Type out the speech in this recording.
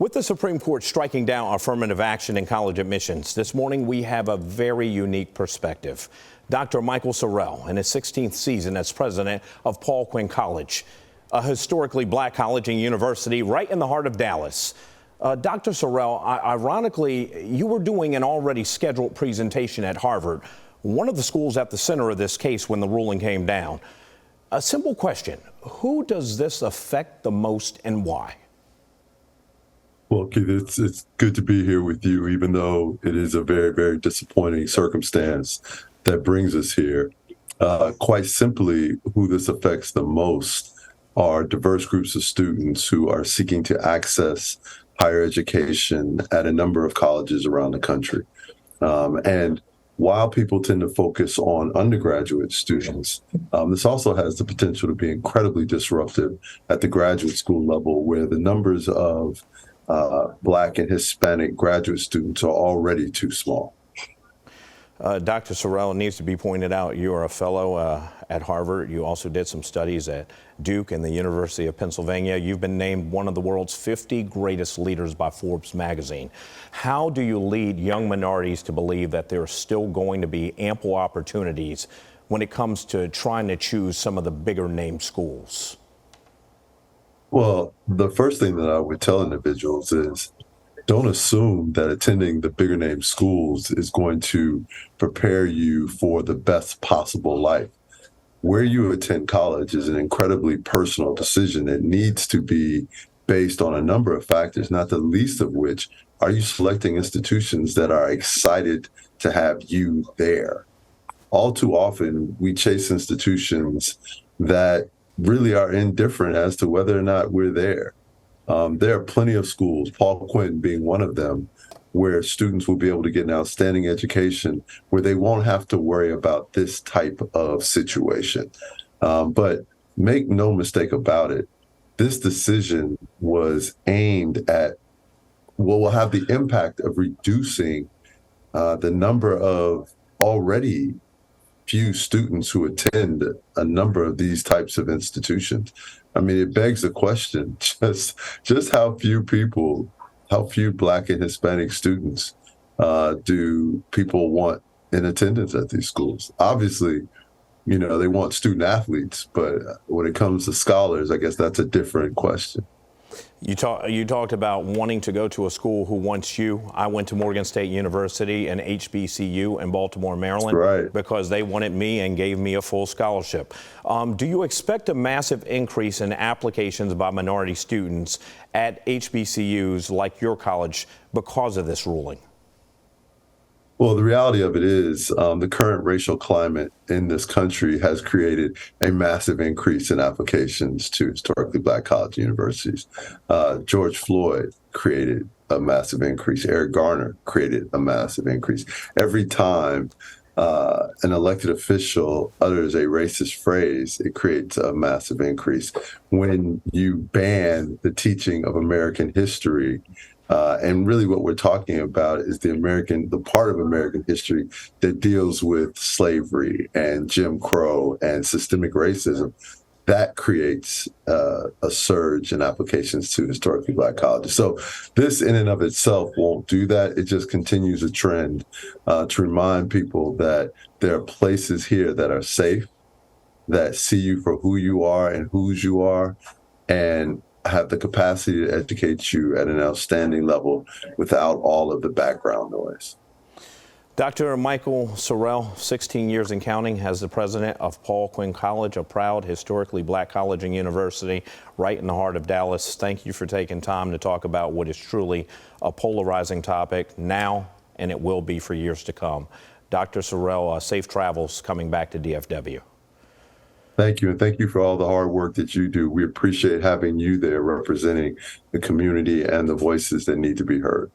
With the Supreme Court striking down affirmative action in college admissions, this morning we have a very unique perspective. Dr. Michael Sorrell, in his 16th season as president of Quinn College, a historically black college and university right in the heart of Dallas. Dr. Sorrell, ironically, you were doing an already scheduled presentation at Harvard, one of the schools at the center of this case when the ruling came down. A simple question: who does this affect the most and why? Well, Keith, it's good to be here with you, even though it is a very, very disappointing circumstance that brings us here. Quite simply, who this affects the most are diverse groups of students who are seeking to access higher education at a number of colleges around the country. And while people tend to focus on undergraduate students, this also has the potential to be incredibly disruptive at the graduate school level, where the numbers of Black and Hispanic graduate students are already too small. Dr. Sorrell, it needs to be pointed out, you are a fellow at Harvard. You also did some studies at Duke and the University of Pennsylvania. You've been named one of the world's 50 greatest leaders by Forbes magazine. How do you lead young minorities to believe that there are still going to be ample opportunities when it comes to trying to choose some of the bigger name schools? Well, the first thing that I would tell individuals is don't assume that attending the bigger name schools is going to prepare you for the best possible life. Where you attend college is an incredibly personal decision. It needs to be based on a number of factors, not the least of which, are you selecting institutions that are excited to have you there? All too often, we chase institutions that really are indifferent as to whether or not we're there. There are plenty of schools, Quinn being one of them, where students will be able to get an outstanding education where they won't have to worry about this type of situation. But make no mistake about it, this decision was aimed at what will have the impact of reducing the number of already few students who attend a number of these types of institutions. I mean, it begs the question, just how few Black and Hispanic students do people want in attendance at these schools? Obviously, you know, they want student athletes, but when it comes to scholars, I guess that's a different question. You talked about wanting to go to a school who wants you. I went to Morgan State University and HBCU in Baltimore, Maryland, right, because they wanted me and gave me a full scholarship. Do you expect a massive increase in applications by minority students at HBCUs like your college because of this ruling? Well, the reality of it is the current racial climate in this country has created a massive increase in applications to historically Black college universities. George Floyd created a massive increase. Eric Garner created a massive increase. Every time an elected official utters a racist phrase, it creates a massive increase. When you ban the teaching of American history, and really what we're talking about is the part of American history that deals with slavery and Jim Crow and systemic racism, that creates a surge in applications to historically Black colleges. So this in and of itself won't do that. It just continues a trend to remind people that there are places here that are safe, that see you for who you are and whose you are, and have the capacity to educate you at an outstanding level without all of the background noise. Dr. Michael Sorrell, 16 years and counting, as the president of Quinn College, a proud historically Black college and university right in the heart of Dallas. Thank you for taking time to talk about what is truly a polarizing topic now, and it will be for years to come. Dr. Sorrell, safe travels coming back to DFW. Thank you, and thank you for all the hard work that you do. We appreciate having you there representing the community and the voices that need to be heard.